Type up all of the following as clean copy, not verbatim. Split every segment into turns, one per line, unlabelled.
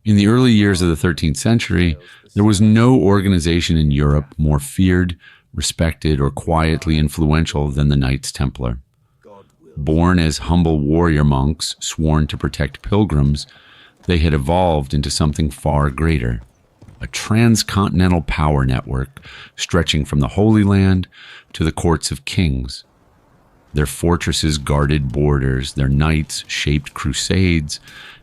In the early years of the 13th century, there was no organization in Europe more feared, respected, or quietly influential than the Knights Templar. Born as humble warrior monks sworn to protect pilgrims, they had evolved into something far greater, a transcontinental power network stretching from the Holy Land to the courts of kings. Their fortresses guarded borders, their knights shaped crusades,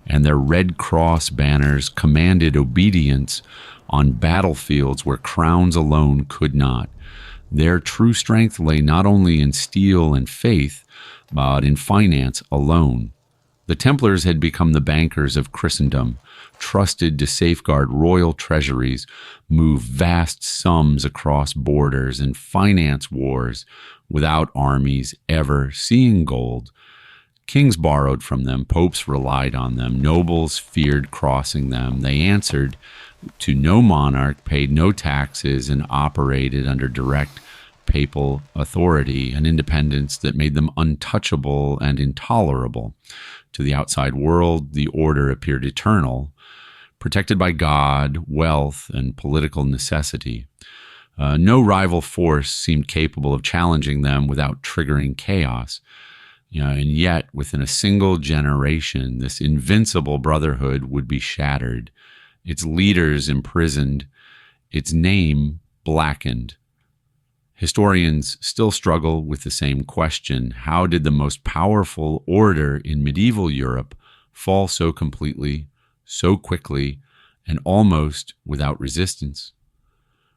and their Red Cross banners commanded obedience on battlefields where crowns alone could not. Their true strength lay not only in steel and faith, but in finance alone. The Templars had become the bankers of Christendom, trusted to safeguard royal treasuries, move vast sums across borders, and finance wars without armies ever seeing gold. Kings borrowed from them, popes relied on them, nobles feared crossing them. They answered to no monarch, paid no taxes, and operated under direct papal authority, an independence that made them untouchable and intolerable. To the outside world, the order appeared eternal, protected by God, wealth, and political necessity. No rival force seemed capable of challenging them without triggering chaos. And yet, within a single generation, this invincible brotherhood would be shattered, its leaders imprisoned, its name blackened. Historians still struggle with the same question. How did the most powerful order in medieval Europe fall so completely, so quickly, and almost without resistance?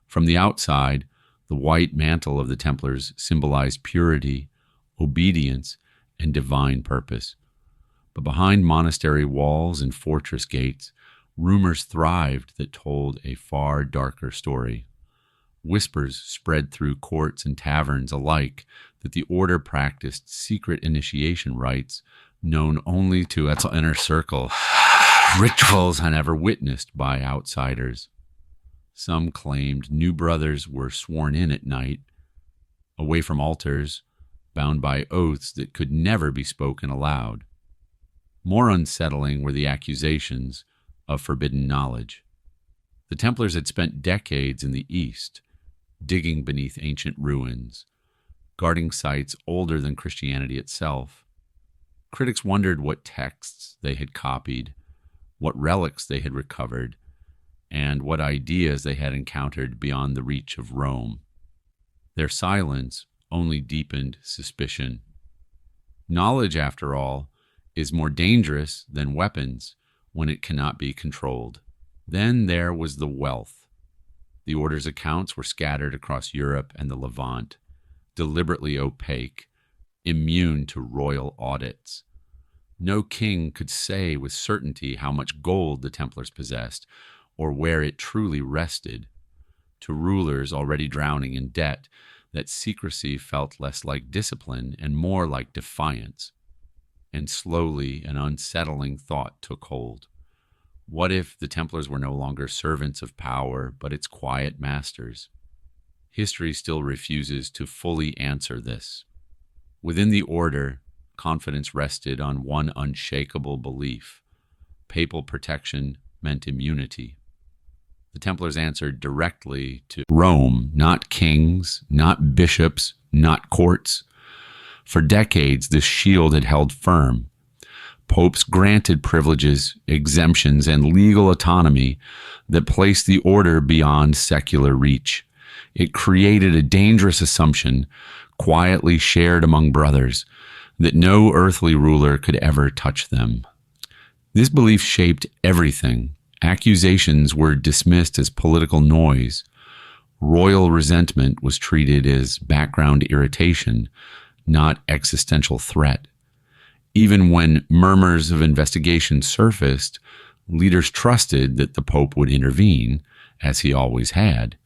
From the outside, the white mantle of the Templars symbolized purity, obedience, and divine purpose. But behind monastery walls and fortress gates, rumors thrived that told a far darker story. Whispers spread through courts and taverns alike that the order practiced secret initiation rites known only to its inner circle, rituals never witnessed by outsiders. Some claimed new brothers were sworn in at night, away from altars, bound by oaths that could never be spoken aloud. More unsettling were the accusations of forbidden knowledge. The Templars had spent decades in the East, digging beneath ancient ruins, guarding sites older than Christianity itself. Critics wondered what texts they had copied, what relics they had recovered, and what ideas they had encountered beyond the reach of Rome. Their silence only deepened suspicion. Knowledge, after all, is more dangerous than weapons when it cannot be controlled. Then there was the wealth. The order's accounts were scattered across Europe and the Levant, deliberately opaque, immune to royal audits. No king could say with certainty how much gold the Templars possessed, or where it truly rested. To rulers already drowning in debt, that secrecy felt less like discipline and more like defiance. And slowly an unsettling thought took hold. What if the Templars were no longer servants of power, but its quiet masters? History still refuses to fully answer this. Within the order, confidence rested on one unshakable belief: papal protection meant immunity. The Templars answered directly to Rome, not kings, not bishops, not courts. For decades, this shield had held firm. Popes granted privileges, exemptions, and legal autonomy that placed the order beyond secular reach. It created a dangerous assumption, quietly shared among brothers, that no earthly ruler could ever touch them. This belief shaped everything. Accusations were dismissed as political noise. Royal resentment was treated as background irritation, not existential threat. Even when murmurs of investigation surfaced, leaders trusted that the Pope would intervene, as he always had.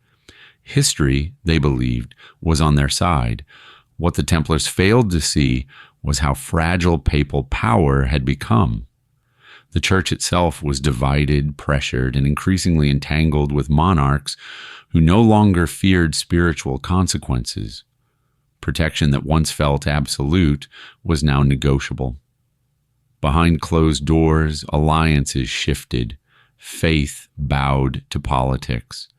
History, they believed, was on their side. What the Templars failed to see was how fragile papal power had become. The Church itself was divided, pressured, and increasingly entangled with monarchs who no longer feared spiritual consequences. Protection that once felt absolute was now negotiable. Behind closed doors, alliances shifted. Faith bowed to politics.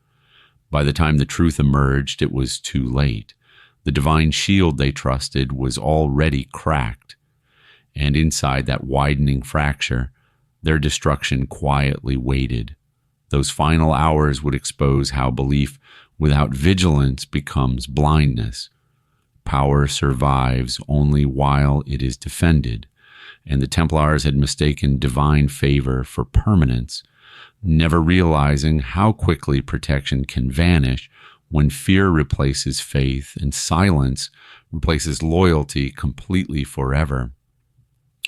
By the time the truth emerged, it was too late. The divine shield they trusted was already cracked, and inside that widening fracture, their destruction quietly waited. Those final hours would expose how belief without vigilance becomes blindness. Power survives only while it is defended, and the Templars had mistaken divine favor for permanence, never realizing how quickly protection can vanish when fear replaces faith and silence replaces loyalty completely forever.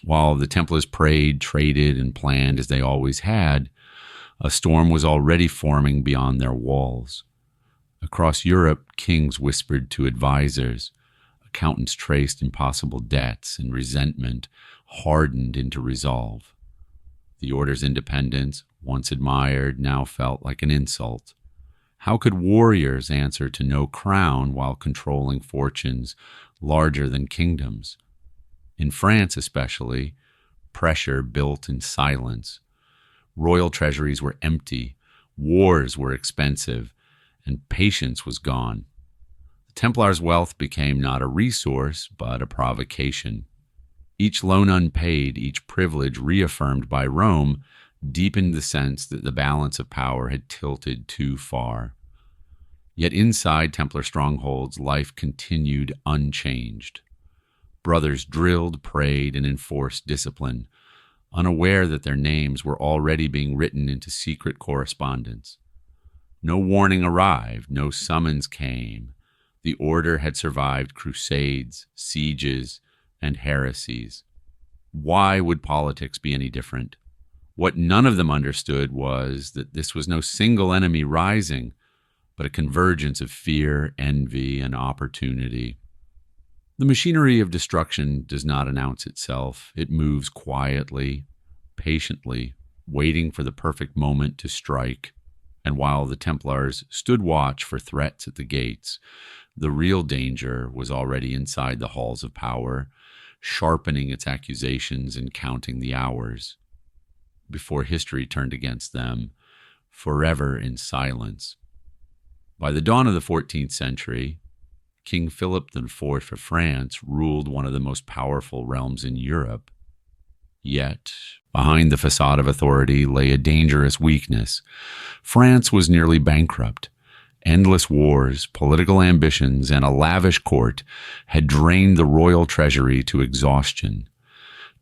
While the Templars prayed, traded, and planned as they always had, a storm was already forming beyond their walls. Across Europe, kings whispered to advisors. Accountants traced impossible debts, and resentment hardened into resolve. The order's independence, once admired, now felt like an insult. How could warriors answer to no crown while controlling fortunes larger than kingdoms? In France especially, pressure built in silence. Royal treasuries were empty, wars were expensive, and patience was gone. The Templars' wealth became not a resource, but a provocation. Each loan unpaid, each privilege reaffirmed by Rome, deepened the sense that the balance of power had tilted too far. Yet inside Templar strongholds, life continued unchanged. Brothers drilled, prayed, and enforced discipline, unaware that their names were already being written into secret correspondence. No warning arrived, no summons came. The order had survived crusades, sieges, and heresies. Why would politics be any different? What none of them understood was that this was no single enemy rising, but a convergence of fear, envy, and opportunity. The machinery of destruction does not announce itself. It moves quietly, patiently, waiting for the perfect moment to strike. And while the Templars stood watch for threats at the gates, the real danger was already inside the halls of power, sharpening its accusations and counting the hours. Before history turned against them, forever in silence. By the dawn of the 14th century, King Philip IV of France ruled one of the most powerful realms in Europe. Yet, behind the facade of authority lay a dangerous weakness. France was nearly bankrupt. Endless wars, political ambitions, and a lavish court had drained the royal treasury to exhaustion.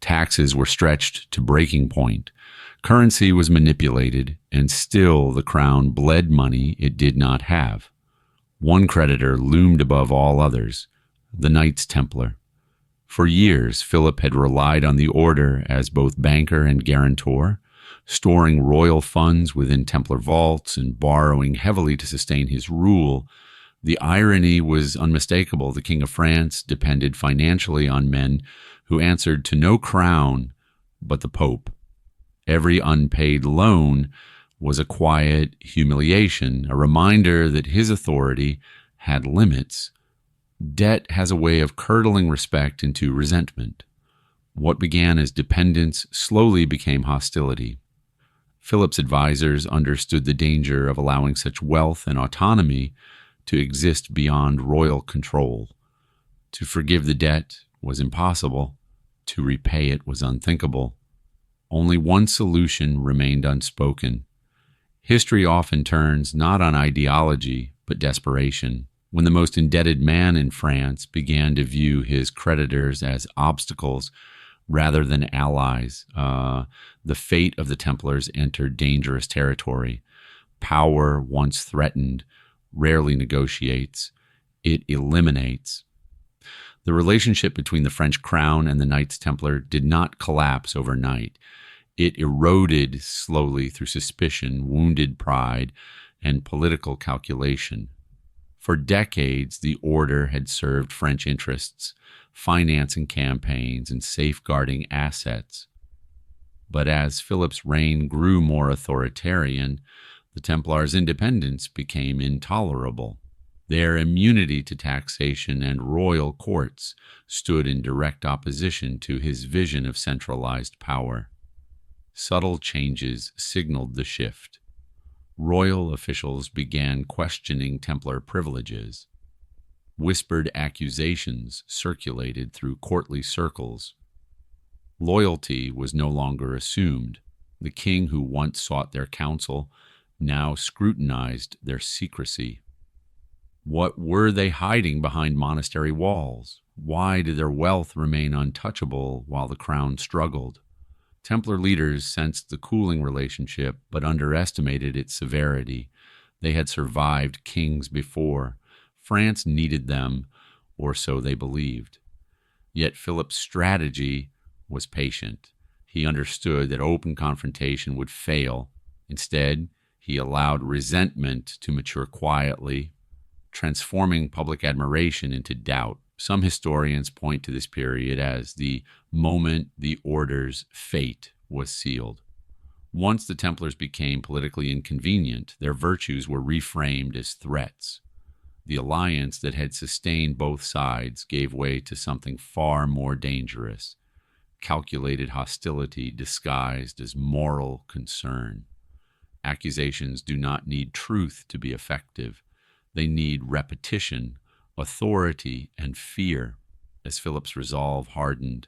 Taxes were stretched to breaking point. Currency was manipulated, and still the crown bled money it did not have. One creditor loomed above all others, the Knights Templar. For years, Philip had relied on the order as both banker and guarantor, storing royal funds within Templar vaults and borrowing heavily to sustain his rule. The irony was unmistakable. The King of France depended financially on men who answered to no crown but the Pope. Every unpaid loan was a quiet humiliation, a reminder that his authority had limits. Debt has a way of curdling respect into resentment. What began as dependence slowly became hostility. Philip's advisors understood the danger of allowing such wealth and autonomy to exist beyond royal control. To forgive the debt was impossible. To repay it was unthinkable. Only one solution remained unspoken. History often turns not on ideology, but desperation. When the most indebted man in France began to view his creditors as obstacles rather than allies, the fate of the Templars entered dangerous territory. Power, once threatened, rarely negotiates. It eliminates. The relationship between the French crown and the Knights Templar did not collapse overnight. It eroded slowly through suspicion, wounded pride, and political calculation. For decades, the order had served French interests, financing campaigns and safeguarding assets. But as Philip's reign grew more authoritarian, the Templars' independence became intolerable. Their immunity to taxation and royal courts stood in direct opposition to his vision of centralized power. Subtle changes signaled the shift. Royal officials began questioning Templar privileges. Whispered accusations circulated through courtly circles. Loyalty was no longer assumed. The king who once sought their counsel now scrutinized their secrecy. What were they hiding behind monastery walls? Why did their wealth remain untouchable while the crown struggled? Templar leaders sensed the cooling relationship but underestimated its severity. They had survived kings before. France needed them, or so they believed. Yet Philip's strategy was patient. He understood that open confrontation would fail. Instead, he allowed resentment to mature quietly, transforming public admiration into doubt. Some historians point to this period as the moment the order's fate was sealed. Once the Templars became politically inconvenient, their virtues were reframed as threats. The alliance that had sustained both sides gave way to something far more dangerous: calculated hostility disguised as moral concern. Accusations do not need truth to be effective. They need repetition, authority, and fear. As Philip's resolve hardened,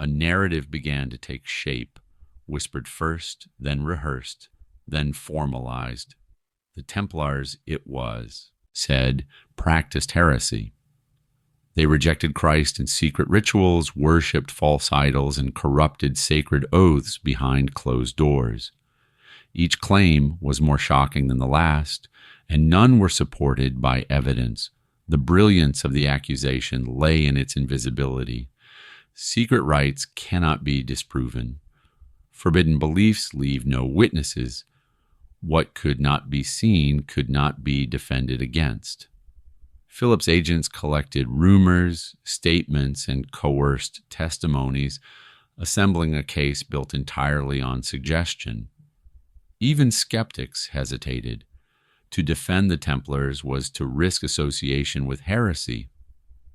a narrative began to take shape, whispered first, then rehearsed, then formalized. The Templars, it was said, practiced heresy. They rejected Christ in secret rituals, worshipped false idols, and corrupted sacred oaths behind closed doors. Each claim was more shocking than the last, and none were supported by evidence. The brilliance of the accusation lay in its invisibility. Secret rites cannot be disproven. Forbidden beliefs leave no witnesses. What could not be seen could not be defended against. Philip's agents collected rumors, statements, and coerced testimonies, assembling a case built entirely on suggestion. Even skeptics hesitated. To defend the Templars was to risk association with heresy.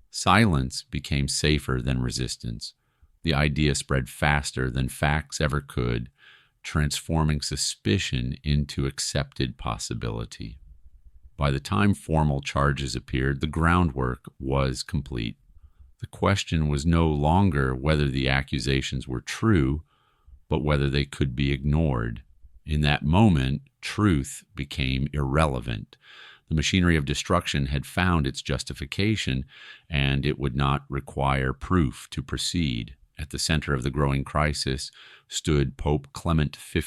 Silence became safer than resistance. The idea spread faster than facts ever could, transforming suspicion into accepted possibility. By the time formal charges appeared, the groundwork was complete. The question was no longer whether the accusations were true, but whether they could be ignored. In that moment, truth became irrelevant. The machinery of destruction had found its justification, and it would not require proof to proceed. At the center of the growing crisis stood Pope Clement V,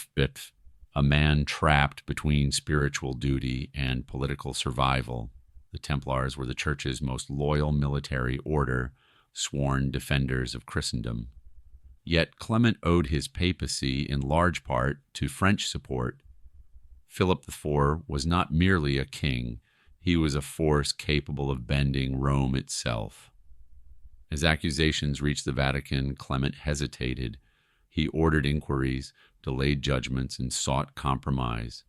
a man trapped between spiritual duty and political survival. The Templars were the Church's most loyal military order, sworn defenders of Christendom. Yet Clement owed his papacy in large part to French support. Philip IV was not merely a king, he was a force capable of bending Rome itself. As accusations reached the Vatican, Clement hesitated. He ordered inquiries, delayed judgments, and sought compromise.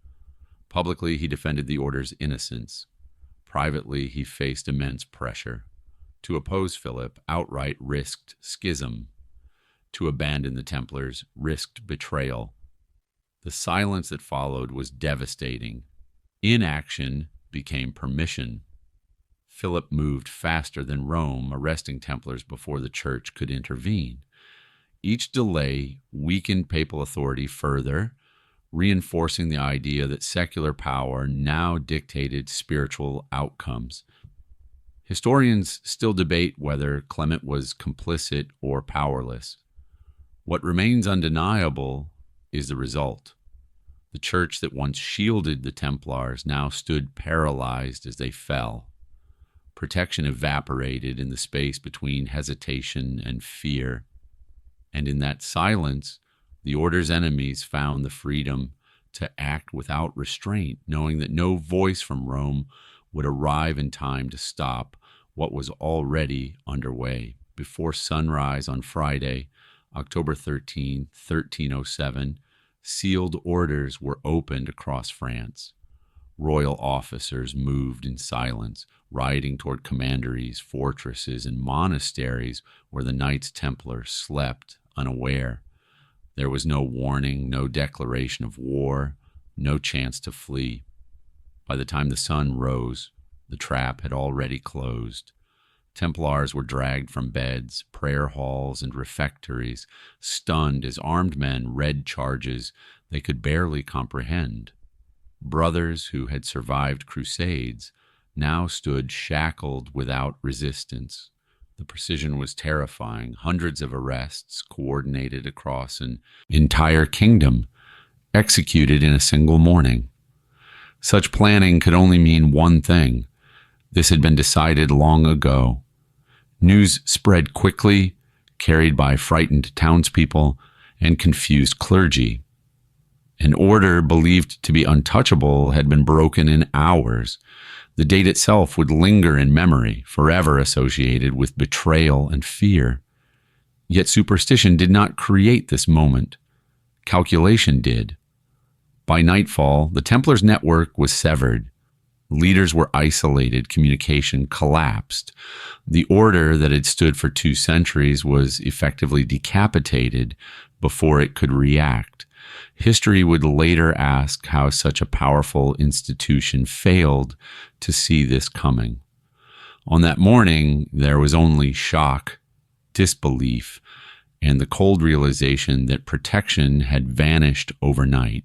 Publicly, he defended the order's innocence. Privately, he faced immense pressure. To oppose Philip outright risked schism. To abandon the Templars risked betrayal. The silence that followed was devastating. Inaction became permission. Philip moved faster than Rome, arresting Templars before the Church could intervene. Each delay weakened papal authority further, reinforcing the idea that secular power now dictated spiritual outcomes. Historians still debate whether Clement was complicit or powerless. What remains undeniable is the result. The Church that once shielded the Templars now stood paralyzed as they fell. Protection evaporated in the space between hesitation and fear. And in that silence, the order's enemies found the freedom to act without restraint, knowing that no voice from Rome would arrive in time to stop what was already underway. Before sunrise on Friday, October 13, 1307, sealed orders were opened across France. Royal officers moved in silence, riding toward commanderies, fortresses, and monasteries where the Knights Templar slept unaware. There was no warning, no declaration of war, no chance to flee. By the time the sun rose, the trap had already closed. Templars were dragged from beds, prayer halls, and refectories, stunned as armed men read charges they could barely comprehend. Brothers who had survived crusades now stood shackled without resistance. The precision was terrifying. Hundreds of arrests coordinated across an entire kingdom, executed in a single morning. Such planning could only mean one thing. This had been decided long ago. News spread quickly, carried by frightened townspeople and confused clergy. An order believed to be untouchable had been broken in hours. The date itself would linger in memory, forever associated with betrayal and fear. Yet superstition did not create this moment. Calculation did. By nightfall, the Templars' network was severed. Leaders were isolated, communication collapsed. The order that had stood for 2 centuries was effectively decapitated before it could react. History would later ask how such a powerful institution failed to see this coming. On that morning, there was only shock, disbelief, and the cold realization that protection had vanished overnight.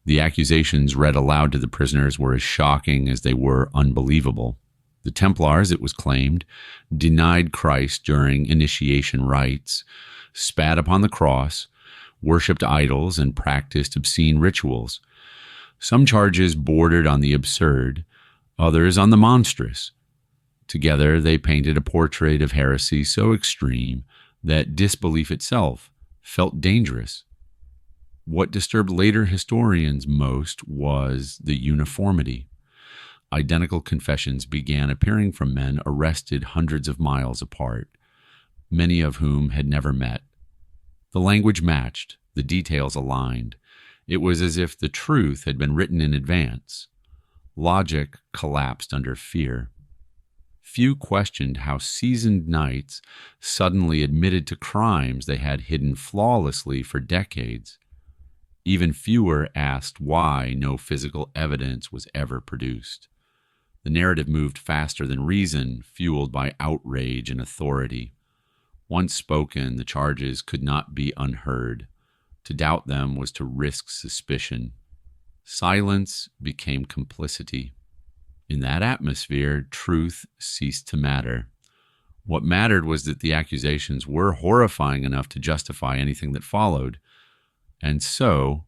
The accusations read aloud to the prisoners were as shocking as they were unbelievable. The Templars, it was claimed, denied Christ during initiation rites, spat upon the cross, worshipped idols, and practiced obscene rituals. Some charges bordered on the absurd, others on the monstrous. Together, they painted a portrait of heresy so extreme that disbelief itself felt dangerous. What disturbed later historians most was the uniformity. Identical confessions began appearing from men arrested hundreds of miles apart, many of whom had never met. The language matched, the details aligned. It was as if the truth had been written in advance. Logic collapsed under fear. Few questioned how seasoned knights suddenly admitted to crimes they had hidden flawlessly for decades. Even fewer asked why no physical evidence was ever produced. The narrative moved faster than reason, fueled by outrage and authority. Once spoken, the charges could not be unheard. To doubt them was to risk suspicion. Silence became complicity. In that atmosphere, truth ceased to matter. What mattered was that the accusations were horrifying enough to justify anything that followed. And so,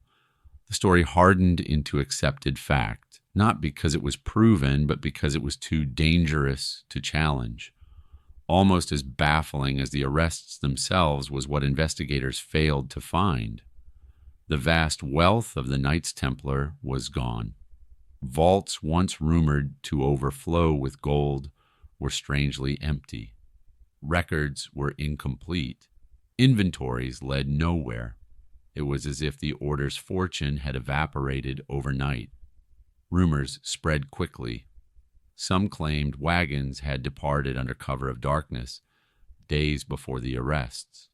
the story hardened into accepted fact, not because it was proven, but because it was too dangerous to challenge. Almost as baffling as the arrests themselves was what investigators failed to find. The vast wealth of the Knights Templar was gone. Vaults once rumored to overflow with gold were strangely empty. Records were incomplete. Inventories led nowhere. It was as if the order's fortune had evaporated overnight. Rumors spread quickly. Some claimed wagons had departed under cover of darkness, days before the arrests.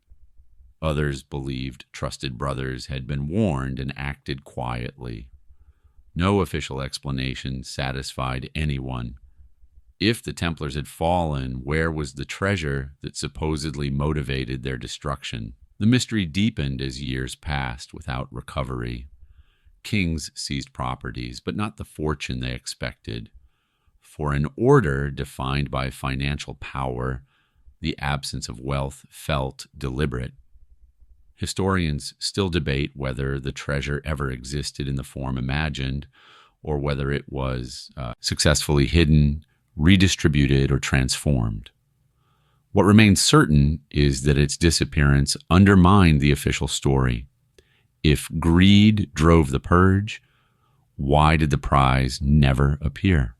Others believed trusted brothers had been warned and acted quietly. No official explanation satisfied anyone. If the Templars had fallen, where was the treasure that supposedly motivated their destruction? The mystery deepened as years passed without recovery. Kings seized properties, but not the fortune they expected. For an order defined by financial power, the absence of wealth felt deliberate. Historians still debate whether the treasure ever existed in the form imagined, or whether it was successfully hidden, redistributed, or transformed. What remains certain is that its disappearance undermined the official story. If greed drove the purge, why did the prize never appear?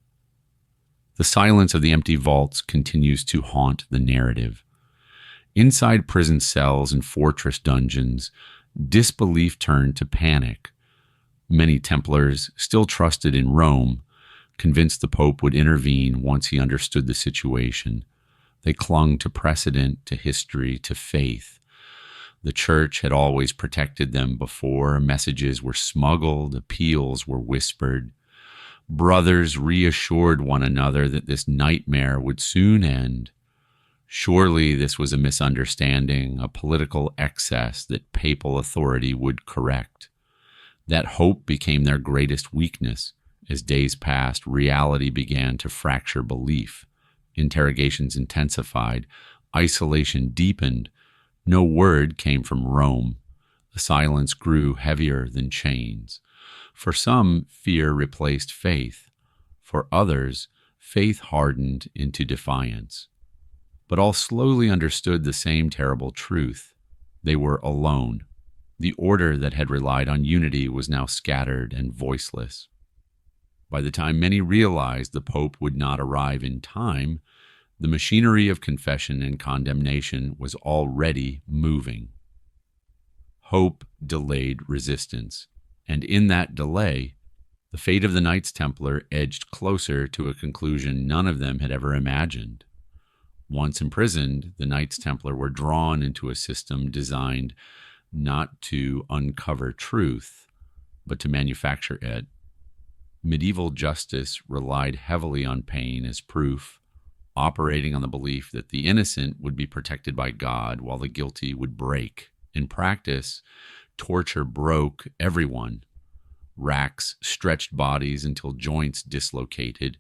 The silence of the empty vaults continues to haunt the narrative. Inside prison cells and fortress dungeons, disbelief turned to panic. Many Templars still trusted in Rome, convinced the Pope would intervene once he understood the situation. They clung to precedent, to history, to faith. The church had always protected them before. Messages were smuggled, appeals were whispered. Brothers reassured one another that this nightmare would soon end. Surely this was a misunderstanding, a political excess that papal authority would correct. That hope became their greatest weakness. As days passed, reality began to fracture belief. Interrogations intensified. Isolation deepened. No word came from Rome. The silence grew heavier than chains. For some, fear replaced faith. For others, faith hardened into defiance. But all slowly understood the same terrible truth. They were alone. The order that had relied on unity was now scattered and voiceless. By the time many realized the Pope would not arrive in time, the machinery of confession and condemnation was already moving. Hope delayed resistance, and in that delay, the fate of the Knights Templar edged closer to a conclusion none of them had ever imagined. Once imprisoned, the Knights Templar were drawn into a system designed not to uncover truth, but to manufacture it. Medieval justice relied heavily on pain as proof, operating on the belief that the innocent would be protected by God while the guilty would break. In practice, torture broke everyone. Racks stretched bodies until joints dislocated.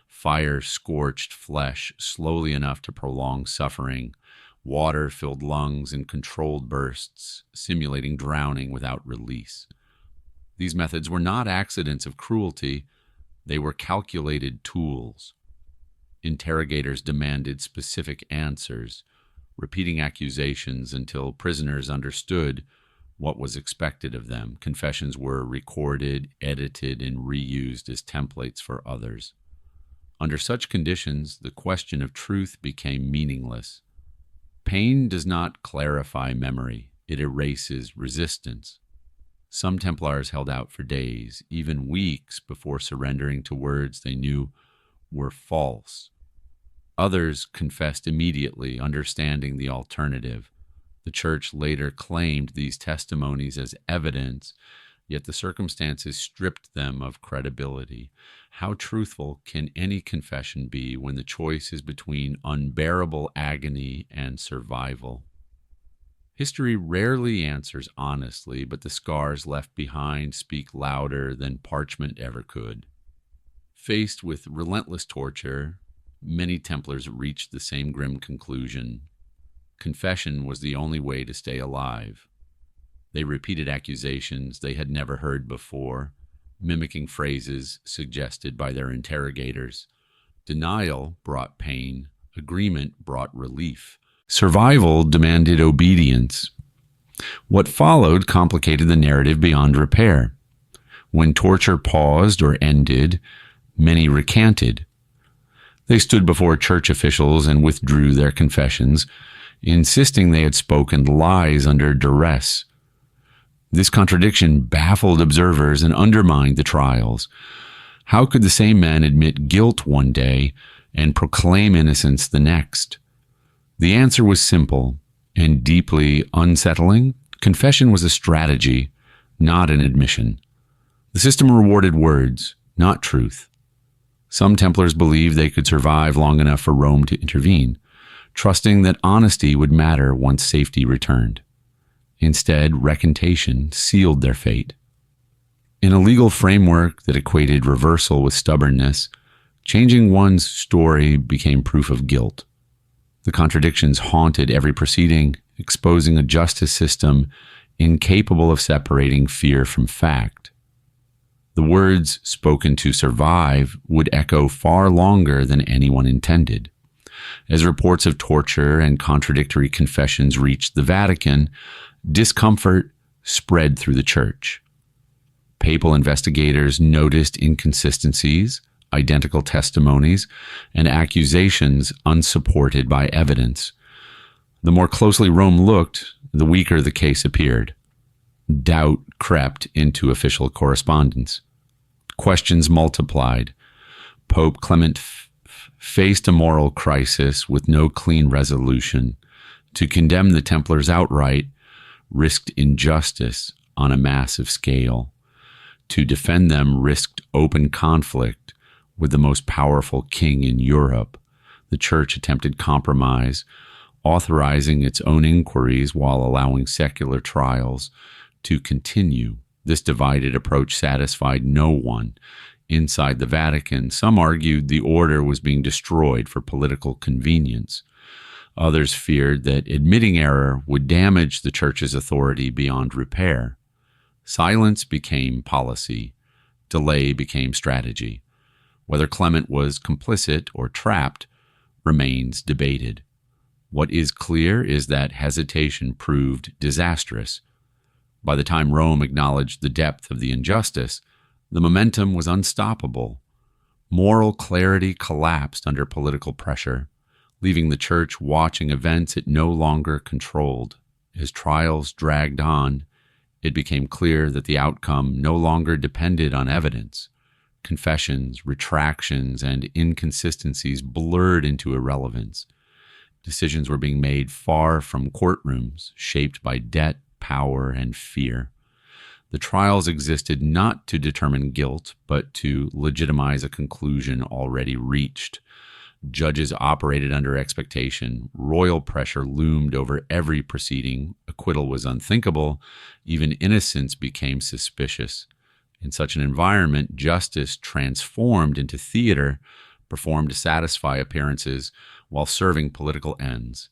Fire scorched flesh slowly enough to prolong suffering. Water filled lungs in controlled bursts, simulating drowning without release. These methods were not accidents of cruelty. They were calculated tools. Interrogators demanded specific answers, repeating accusations until prisoners understood what was expected of them. Confessions were recorded, edited, and reused as templates for others. Under such conditions, the question of truth became meaningless. Pain does not clarify memory. It erases resistance. Some Templars held out for days, even weeks, before surrendering to words they knew were false. Others confessed immediately, understanding the alternative. The Church later claimed these testimonies as evidence, yet the circumstances stripped them of credibility. How truthful can any confession be when the choice is between unbearable agony and survival? History rarely answers honestly, but the scars left behind speak louder than parchment ever could. Faced with relentless torture, many Templars reached the same grim conclusion. Confession was the only way to stay alive. They repeated accusations they had never heard before, mimicking phrases suggested by their interrogators. Denial brought pain. Agreement brought relief. Survival demanded obedience. What followed complicated the narrative beyond repair. When torture paused or ended, many recanted. They stood before church officials and withdrew their confessions, insisting they had spoken lies under duress. This contradiction baffled observers and undermined the trials. How could the same men admit guilt one day and proclaim innocence the next? The answer was simple and deeply unsettling. Confession was a strategy, not an admission. The system rewarded words, not truth. Some Templars believed they could survive long enough for Rome to intervene, trusting that honesty would matter once safety returned. Instead, recantation sealed their fate. In a legal framework that equated reversal with stubbornness, changing one's story became proof of guilt. The contradictions haunted every proceeding, exposing a justice system incapable of separating fear from fact. The words spoken to survive would echo far longer than anyone intended. As reports of torture and contradictory confessions reached the Vatican, discomfort spread through the Church. Papal investigators noticed inconsistencies, identical testimonies, and accusations unsupported by evidence. The more closely Rome looked, the weaker the case appeared. Doubt crept into official correspondence. Questions multiplied. Pope Clement faced a moral crisis with no clean resolution. To condemn the Templars outright risked injustice on a massive scale. To defend them risked open conflict with the most powerful king in Europe. The Church attempted compromise, authorizing its own inquiries while allowing secular trials to continue. This divided approach satisfied no one. Inside the Vatican, some argued the order was being destroyed for political convenience. Others feared that admitting error would damage the Church's authority beyond repair. Silence became policy. Delay became strategy. Whether Clement was complicit or trapped remains debated. What is clear is that hesitation proved disastrous. By the time Rome acknowledged the depth of the injustice, the momentum was unstoppable. Moral clarity collapsed under political pressure, leaving the Church watching events it no longer controlled. As trials dragged on, it became clear that the outcome no longer depended on evidence. Confessions, retractions, and inconsistencies blurred into irrelevance. Decisions were being made far from courtrooms, shaped by debt, power, and fear. The trials existed not to determine guilt, but to legitimize a conclusion already reached. Judges operated under expectation. Royal pressure loomed over every proceeding. Acquittal was unthinkable. Even innocence became suspicious. In such an environment, justice transformed into theater, performed to satisfy appearances while serving political ends.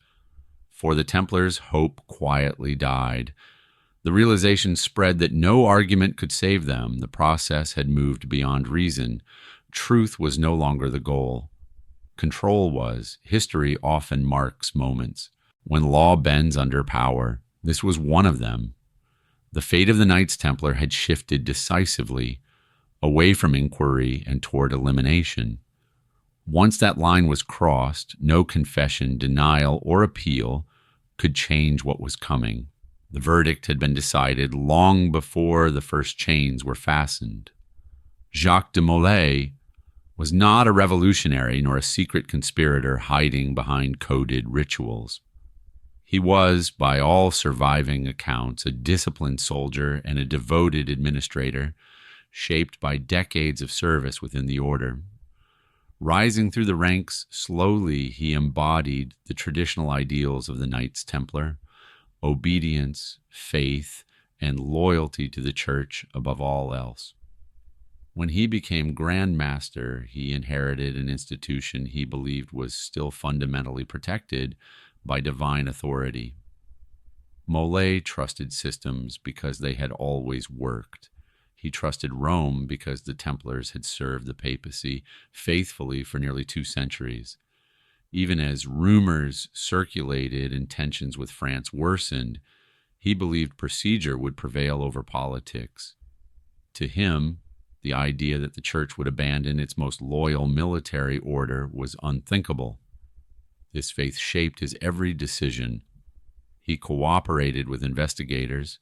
For the Templars, hope quietly died. The realization spread that no argument could save them. The process had moved beyond reason. Truth was no longer the goal. Control was. History often marks moments when law bends under power. This was one of them. The fate of the Knights Templar had shifted decisively away from inquiry and toward elimination. Once that line was crossed, no confession, denial, or appeal could change what was coming. The verdict had been decided long before the first chains were fastened. Jacques de Molay was not a revolutionary nor a secret conspirator hiding behind coded rituals. He was, by all surviving accounts, a disciplined soldier and a devoted administrator, shaped by decades of service within the order. Rising through the ranks slowly, he embodied the traditional ideals of the Knights Templar: obedience, faith, and loyalty to the Church above all else. When he became Grand Master, he inherited an institution he believed was still fundamentally protected by divine authority. Molay trusted systems because they had always worked. He trusted Rome because the Templars had served the papacy faithfully for nearly 2 centuries. Even as rumors circulated and tensions with France worsened, he believed procedure would prevail over politics. To him, the idea that the Church would abandon its most loyal military order was unthinkable. This faith shaped his every decision. He cooperated with investigators,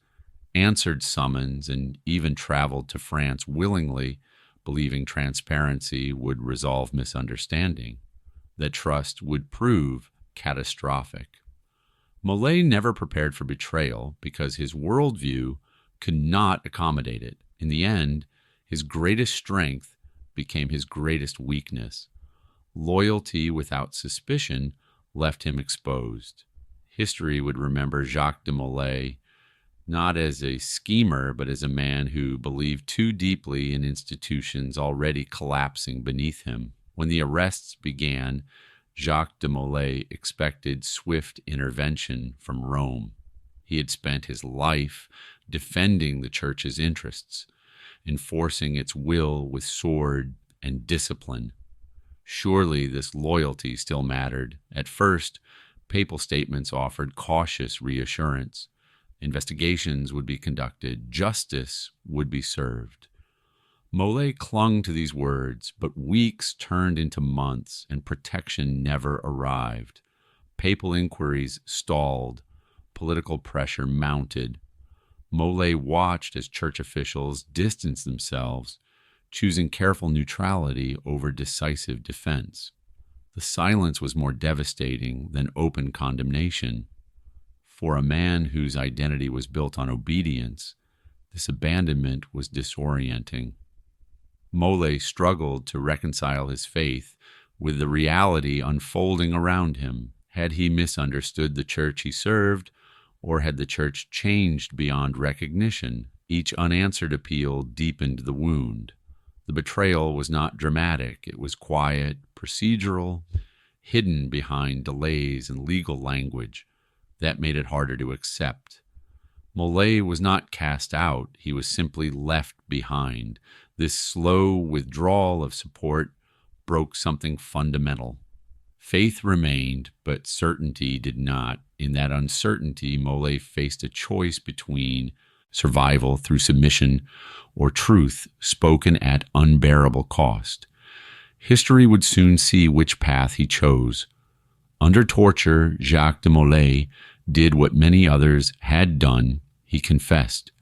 answered summons, and even traveled to France willingly, believing transparency would resolve misunderstanding, that trust would prove catastrophic. Molay never prepared for betrayal because his worldview could not accommodate it. In the end, his greatest strength became his greatest weakness. Loyalty without suspicion left him exposed. History would remember Jacques de Molay not as a schemer, but as a man who believed too deeply in institutions already collapsing beneath him. When the arrests began, Jacques de Molay expected swift intervention from Rome. He had spent his life defending the Church's interests, enforcing its will with sword and discipline. Surely this loyalty still mattered. At first, papal statements offered cautious reassurance. Investigations would be conducted. Justice would be served. Molay clung to these words, but weeks turned into months, and protection never arrived. Papal inquiries stalled. Political pressure mounted. Molay watched as church officials distanced themselves, choosing careful neutrality over decisive defense. The silence was more devastating than open condemnation. For a man whose identity was built on obedience, this abandonment was disorienting. Molay struggled to reconcile his faith with the reality unfolding around him. Had he misunderstood the church he served, or had the church changed beyond recognition? Each unanswered appeal deepened the wound. The betrayal was not dramatic. It was quiet, procedural, hidden behind delays and legal language. That made it harder to accept. Molay was not cast out. He was simply left behind. This slow withdrawal of support broke something fundamental. Faith remained, but certainty did not. In that uncertainty, Molay faced a choice between survival through submission or truth spoken at unbearable cost. History would soon see which path he chose. Under torture, Jacques de Molay did what many others had done. He confessed.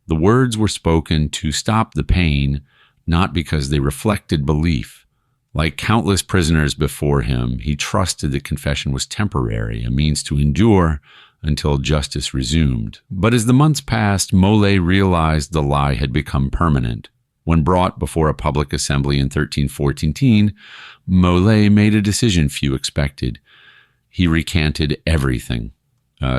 The words were spoken to stop the pain, not because they reflected belief. Like countless prisoners before him, he trusted that confession was temporary, a means to endure until justice resumed. But as the months passed, Molay realized the lie had become permanent. When brought before a public assembly in 1314, Molay made a decision few expected. He recanted everything.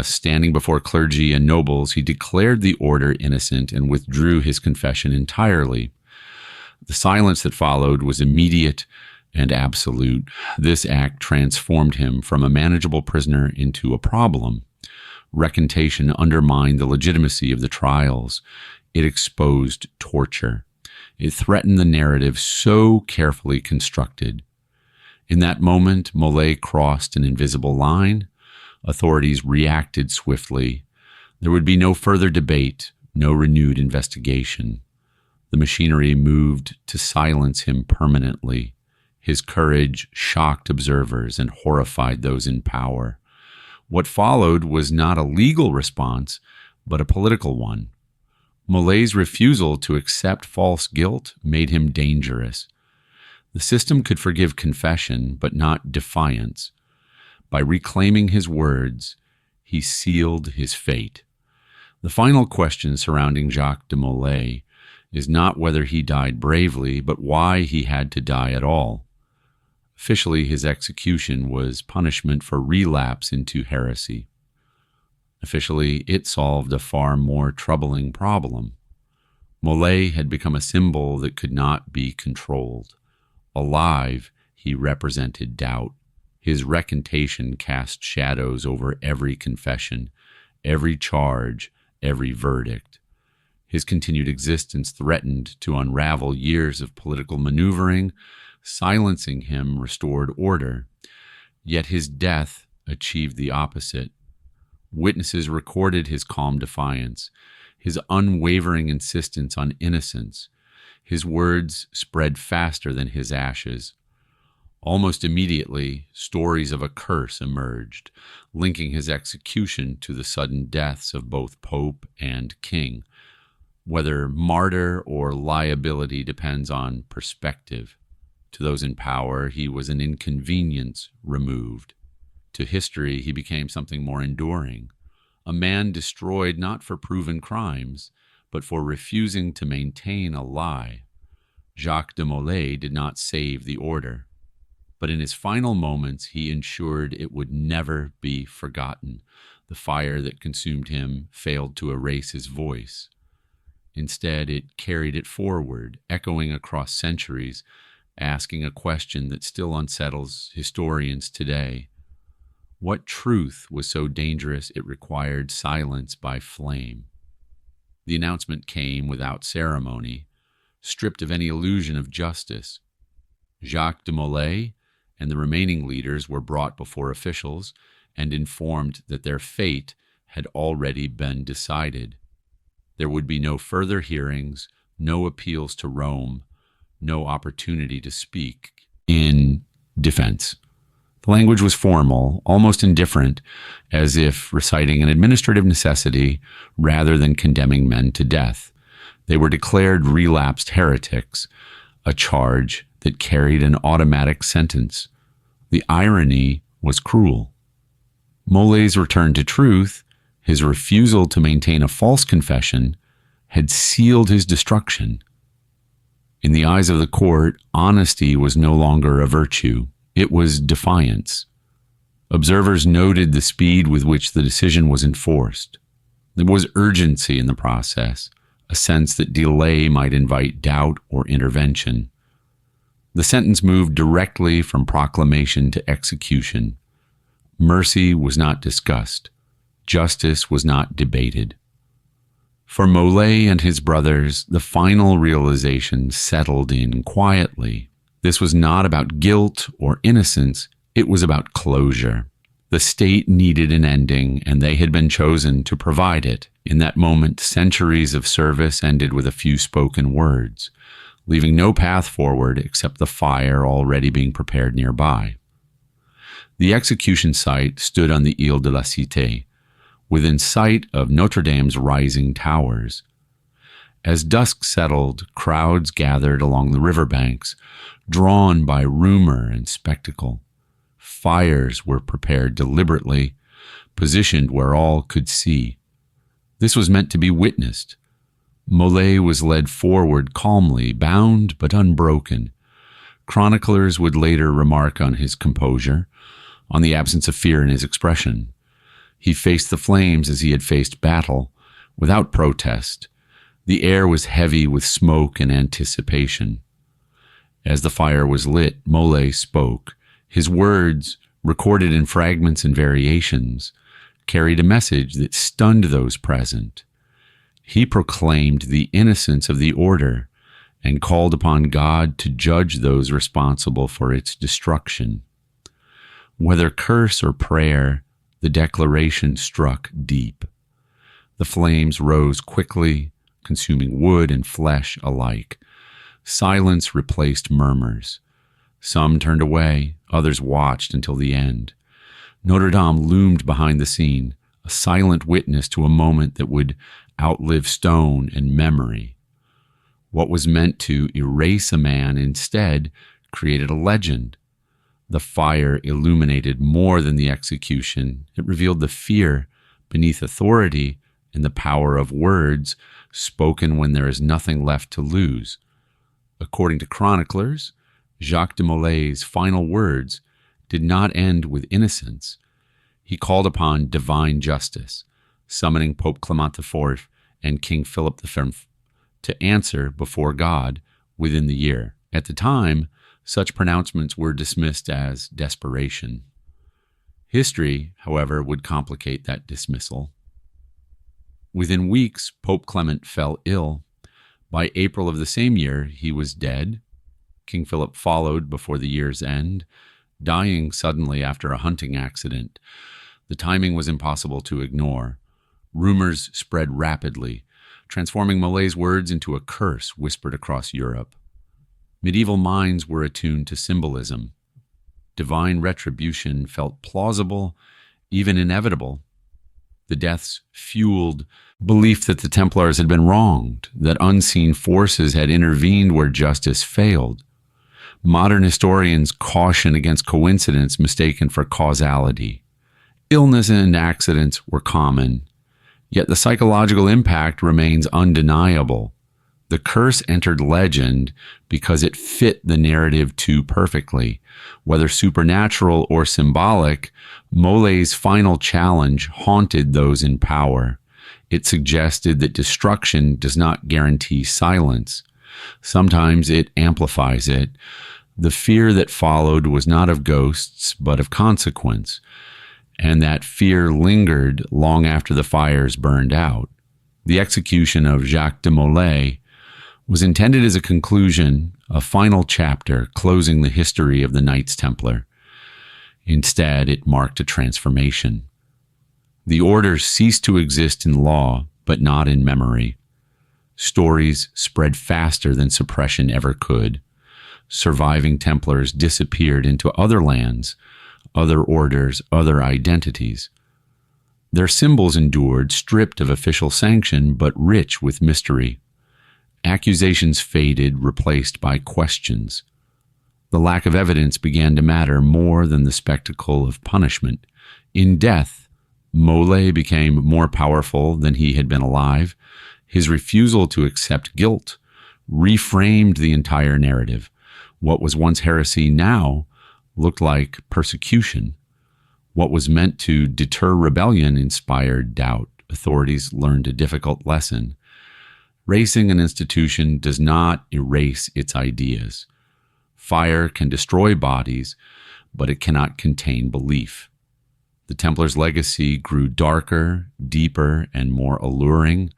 Standing before clergy and nobles, he declared the order innocent and withdrew his confession entirely. The silence that followed was immediate and absolute. This act transformed him from a manageable prisoner into a problem. Recantation undermined the legitimacy of the trials. It exposed torture. It threatened the narrative so carefully constructed. In that moment, Molay crossed an invisible line. Authorities reacted swiftly. There would be no further debate, no renewed investigation. The machinery moved to silence him permanently. His courage shocked observers and horrified those in power. What followed was not a legal response, but a political one. Molay's refusal to accept false guilt made him dangerous. The system could forgive confession, but not defiance. By reclaiming his words, he sealed his fate. The final question surrounding Jacques de Molay is not whether he died bravely, but why he had to die at all. Officially, his execution was punishment for relapse into heresy. Officially, it solved a far more troubling problem. Molay had become a symbol that could not be controlled. Alive, he represented doubt. His recantation cast shadows over every confession, every charge, every verdict. His continued existence threatened to unravel years of political maneuvering. Silencing him restored order. Yet his death achieved the opposite. Witnesses recorded his calm defiance, his unwavering insistence on innocence. His words spread faster than his ashes. Almost immediately, stories of a curse emerged, linking his execution to the sudden deaths of both Pope and King. Whether martyr or liability depends on perspective. To those in power, he was an inconvenience removed. To history, he became something more enduring. A man destroyed not for proven crimes, but for refusing to maintain a lie. Jacques de Molay did not save the order, but in his final moments, he ensured it would never be forgotten. The fire that consumed him failed to erase his voice. Instead, it carried it forward, echoing across centuries, asking a question that still unsettles historians today. What truth was so dangerous it required silence by flame? The announcement came without ceremony, stripped of any illusion of justice. Jacques de Molay and the remaining leaders were brought before officials and informed that their fate had already been decided. There would be no further hearings, no appeals to Rome, no opportunity to speak in defense. The language was formal, almost indifferent, as if reciting an administrative necessity rather than condemning men to death. They were declared relapsed heretics, a charge that carried an automatic sentence. The irony was cruel. Molay's return to truth His refusal to maintain a false confession had sealed his destruction. In the eyes of the court, honesty was no longer a virtue. It was defiance. Observers noted the speed with which the decision was enforced. There was urgency in the process, a sense that delay might invite doubt or intervention. The sentence moved directly from proclamation to execution. Mercy was not discussed. Justice was not debated. For Molay and his brothers, the final realization settled in quietly. This was not about guilt or innocence. It was about closure. The state needed an ending, and they had been chosen to provide it. In that moment, centuries of service ended with a few spoken words, leaving no path forward except the fire already being prepared nearby. The execution site stood on the Ile de la Cité, within sight of Notre Dame's rising towers. As dusk settled, crowds gathered along the riverbanks, drawn by rumor and spectacle. Fires were prepared deliberately, positioned where all could see. This was meant to be witnessed. Molay was led forward calmly, bound but unbroken. Chroniclers would later remark on his composure, on the absence of fear in his expression. He faced the flames as he had faced battle, without protest. The air was heavy with smoke and anticipation. As the fire was lit, Molay spoke. His words, recorded in fragments and variations, carried a message that stunned those present. He proclaimed the innocence of the order and called upon God to judge those responsible for its destruction. Whether curse or prayer, the declaration struck deep. The flames rose quickly, consuming wood and flesh alike. Silence replaced murmurs. Some turned away, others watched until the end. Notre Dame loomed behind the scene, a silent witness to a moment that would outlive stone and memory. What was meant to erase a man instead created a legend. The fire illuminated more than the execution. It revealed the fear beneath authority and the power of words spoken when there is nothing left to lose. According to chroniclers, Jacques de Molay's final words did not end with innocence. He called upon divine justice, summoning Pope Clement IV and King Philip V to answer before God within the year. At the time, such pronouncements were dismissed as desperation. History, however, would complicate that dismissal. Within weeks, Pope Clement fell ill. By April of the same year, he was dead. King Philip followed before the year's end, dying suddenly after a hunting accident. The timing was impossible to ignore. Rumors spread rapidly, transforming Molay's words into a curse whispered across Europe. Medieval minds were attuned to symbolism. Divine retribution felt plausible, even inevitable. The deaths fueled belief that the Templars had been wronged, that unseen forces had intervened where justice failed. Modern historians caution against coincidence mistaken for causality. Illness and accidents were common, yet the psychological impact remains undeniable. The curse entered legend because it fit the narrative too perfectly. Whether supernatural or symbolic, Molay's final challenge haunted those in power. It suggested that destruction does not guarantee silence. Sometimes it amplifies it. The fear that followed was not of ghosts, but of consequence, and that fear lingered long after the fires burned out. The execution of Jacques de Molay was intended as a conclusion, a final chapter closing the history of the Knights Templar. Instead, it marked a transformation. The order ceased to exist in law, but not in memory. Stories spread faster than suppression ever could. Surviving Templars disappeared into other lands, other orders, other identities. Their symbols endured, stripped of official sanction, but rich with mystery. Accusations faded, replaced by questions. The lack of evidence began to matter more than the spectacle of punishment. In death, Molay became more powerful than he had been alive. His refusal to accept guilt reframed the entire narrative. What was once heresy now looked like persecution. What was meant to deter rebellion inspired doubt. Authorities learned a difficult lesson. Racing an institution does not erase its ideas. Fire can destroy bodies, but it cannot contain belief. The Templars' legacy grew darker, deeper, and more alluring.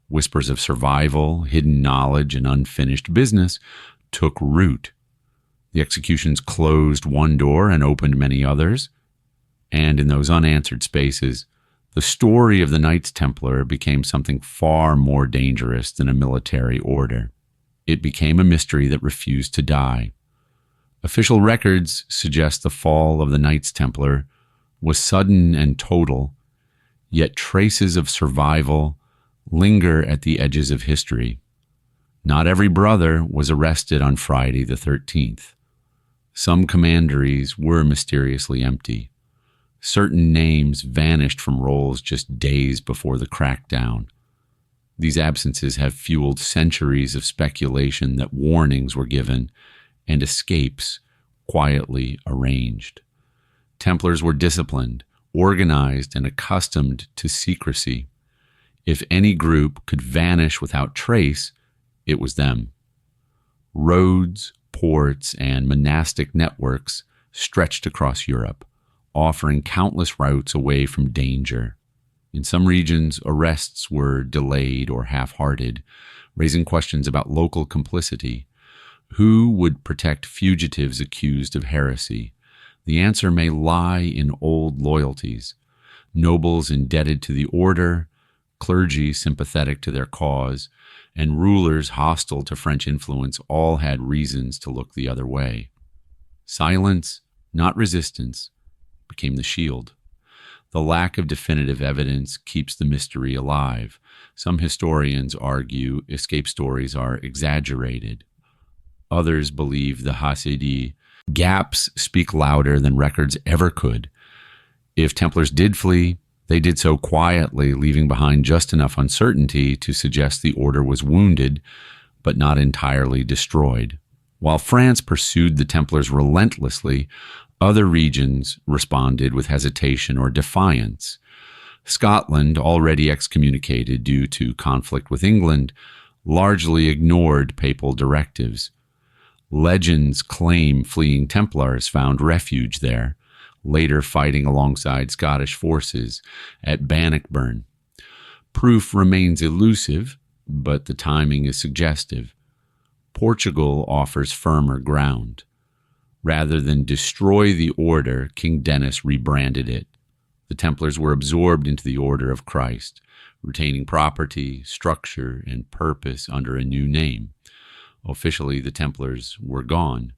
Whispers of survival, hidden knowledge, and unfinished business took root. The executions closed one door and opened many others. And in those unanswered spaces, the story of the Knights Templar became something far more dangerous than a military order. It became a mystery that refused to die. Official records suggest the fall of the Knights Templar was sudden and total, yet traces of survival linger at the edges of history. Not every brother was arrested on Friday the 13th. Some commanderies were mysteriously empty. Certain names vanished from rolls just days before the crackdown. These absences have fueled centuries of speculation that warnings were given and escapes quietly arranged. Templars were disciplined, organized, and accustomed to secrecy. If any group could vanish without trace, it was them. Roads, ports, and monastic networks stretched across Europe, offering countless routes away from danger. In some regions, arrests were delayed or half-hearted, raising questions about local complicity. Who would protect fugitives accused of heresy? The answer may lie in old loyalties. Nobles indebted to the order, clergy sympathetic to their cause, and rulers hostile to French influence all had reasons to look the other way. Silence, not resistance, became the shield. The lack of definitive evidence keeps the mystery alive. Some historians argue escape stories are exaggerated. Others believe the heresy. Gaps speak louder than records ever could. If Templars did flee, they did so quietly, leaving behind just enough uncertainty to suggest the order was wounded, but not entirely destroyed. While France pursued the Templars relentlessly, other regions responded with hesitation or defiance. Scotland, already excommunicated due to conflict with England, largely ignored papal directives. Legends claim fleeing Templars found refuge there, later fighting alongside Scottish forces at Bannockburn. Proof remains elusive, but the timing is suggestive. Portugal offers firmer ground. Rather than destroy the order, King Denis rebranded it. The Templars were absorbed into the Order of Christ, retaining property, structure, and purpose under a new name. Officially, the Templars were gone.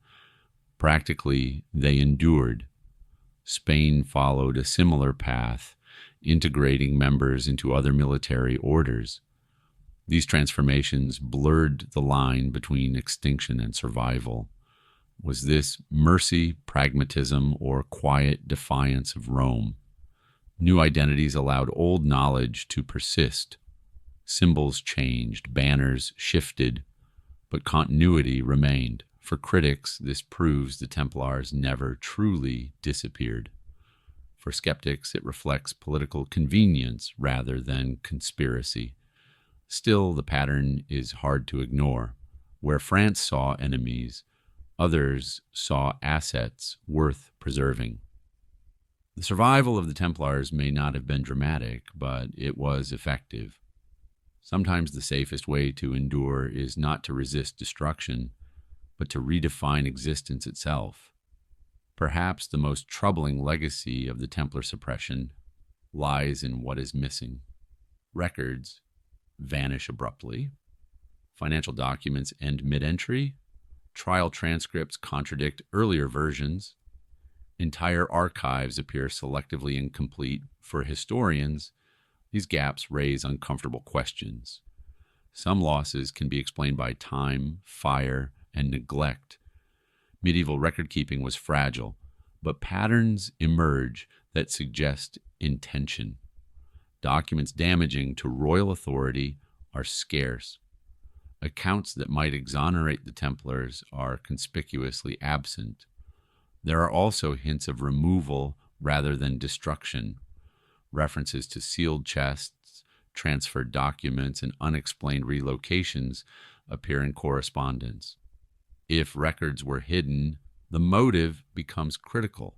Practically, they endured. Spain followed a similar path, integrating members into other military orders. These transformations blurred the line between extinction and survival. Was this mercy, pragmatism, or quiet defiance of Rome? New identities allowed old knowledge to persist. Symbols changed, banners shifted, but continuity remained. For critics, this proves the Templars never truly disappeared. For skeptics, it reflects political convenience rather than conspiracy. Still, the pattern is hard to ignore. Where France saw enemies, others saw assets worth preserving. The survival of the Templars may not have been dramatic, but it was effective. Sometimes the safest way to endure is not to resist destruction, but to redefine existence itself. Perhaps the most troubling legacy of the Templar suppression lies in what is missing. Records vanish abruptly. Financial documents end mid-entry. Trial transcripts contradict earlier versions. Entire archives appear selectively incomplete. For historians, these gaps raise uncomfortable questions. Some losses can be explained by time, fire, and neglect. Medieval record-keeping was fragile, but patterns emerge that suggest intention. Documents damaging to royal authority are scarce. Accounts that might exonerate the Templars are conspicuously absent. There are also hints of removal rather than destruction. References to sealed chests, transferred documents, and unexplained relocations appear in correspondence. If records were hidden, the motive becomes critical.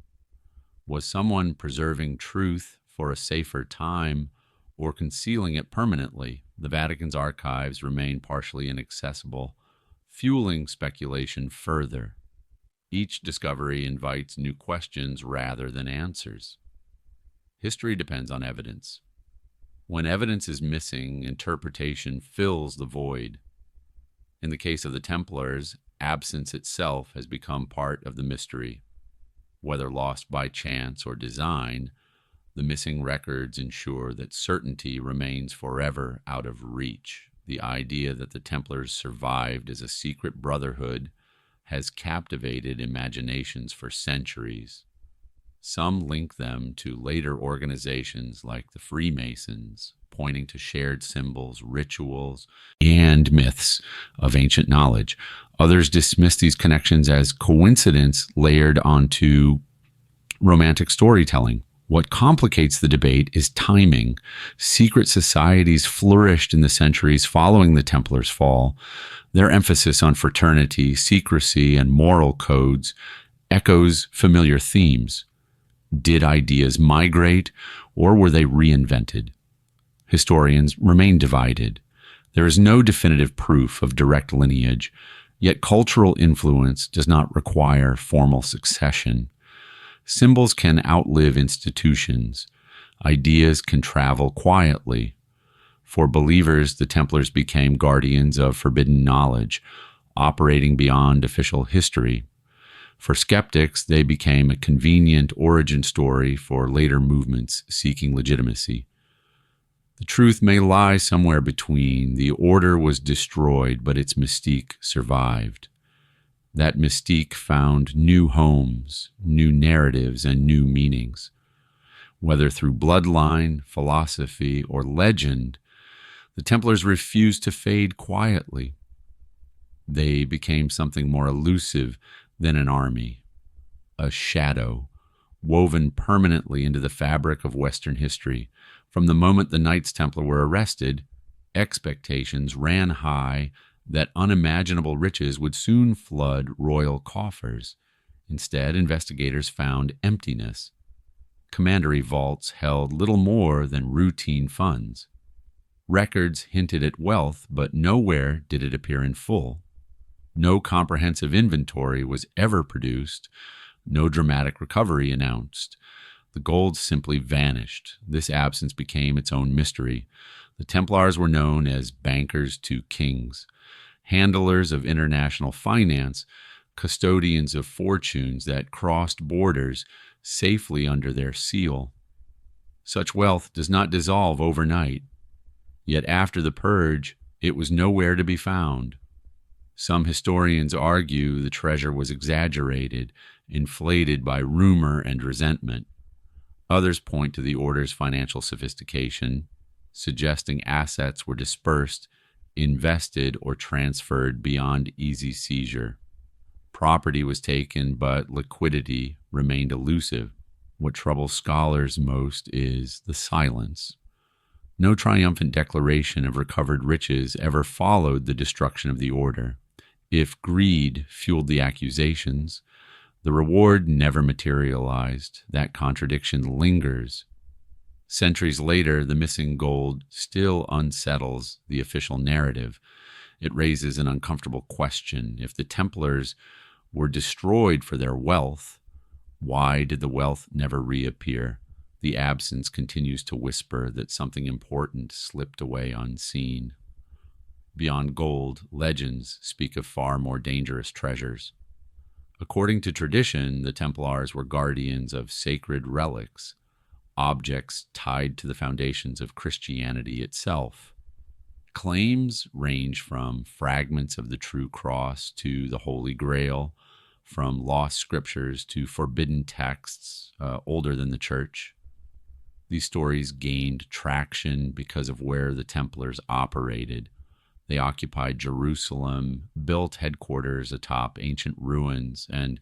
Was someone preserving truth for a safer time or concealing it permanently? The Vatican's archives remain partially inaccessible, fueling speculation further. Each discovery invites new questions rather than answers. History depends on evidence. When evidence is missing, interpretation fills the void. In the case of the Templars, absence itself has become part of the mystery. Whether lost by chance or design, the missing records ensure that certainty remains forever out of reach. The idea that the Templars survived as a secret brotherhood has captivated imaginations for centuries. Some link them to later organizations like the Freemasons, pointing to shared symbols, rituals, and myths of ancient knowledge. Others dismiss these connections as coincidence layered onto romantic storytelling. What complicates the debate is timing. Secret societies flourished in the centuries following the Templars' fall. Their emphasis on fraternity, secrecy, and moral codes echoes familiar themes. Did ideas migrate, or were they reinvented? Historians remain divided. There is no definitive proof of direct lineage, yet cultural influence does not require formal succession. Symbols can outlive institutions. Ideas can travel quietly. For believers, the Templars became guardians of forbidden knowledge, operating beyond official history. For skeptics, they became a convenient origin story for later movements seeking legitimacy. The truth may lie somewhere between. The order was destroyed, but its mystique survived. That mystique found new homes, new narratives, and new meanings. Whether through bloodline, philosophy, or legend, the Templars refused to fade quietly. They became something more elusive than an army, a shadow, woven permanently into the fabric of Western history. From the moment the Knights Templar were arrested, expectations ran high that unimaginable riches would soon flood royal coffers. Instead, investigators found emptiness. Commandery vaults held little more than routine funds. Records hinted at wealth, but nowhere did it appear in full. No comprehensive inventory was ever produced, no dramatic recovery announced. The gold simply vanished. This absence became its own mystery. The Templars were known as bankers to kings, handlers of international finance, custodians of fortunes that crossed borders safely under their seal. Such wealth does not dissolve overnight. Yet after the purge, it was nowhere to be found. Some historians argue the treasure was exaggerated, inflated by rumor and resentment. Others point to the order's financial sophistication, suggesting assets were dispersed, invested, or transferred beyond easy seizure. Property was taken, but liquidity remained elusive. What troubles scholars most is the silence. No triumphant declaration of recovered riches ever followed the destruction of the order. If greed fueled the accusations, the reward never materialized. That contradiction lingers. Centuries later, the missing gold still unsettles the official narrative. It raises an uncomfortable question. If the Templars were destroyed for their wealth, why did the wealth never reappear? The absence continues to whisper that something important slipped away unseen. Beyond gold, legends speak of far more dangerous treasures. According to tradition, the Templars were guardians of sacred relics, objects tied to the foundations of Christianity itself. Claims range from fragments of the true cross to the Holy Grail, from lost scriptures to forbidden texts older than the church. These stories gained traction because of where the Templars operated. They occupied Jerusalem, built headquarters atop ancient ruins, and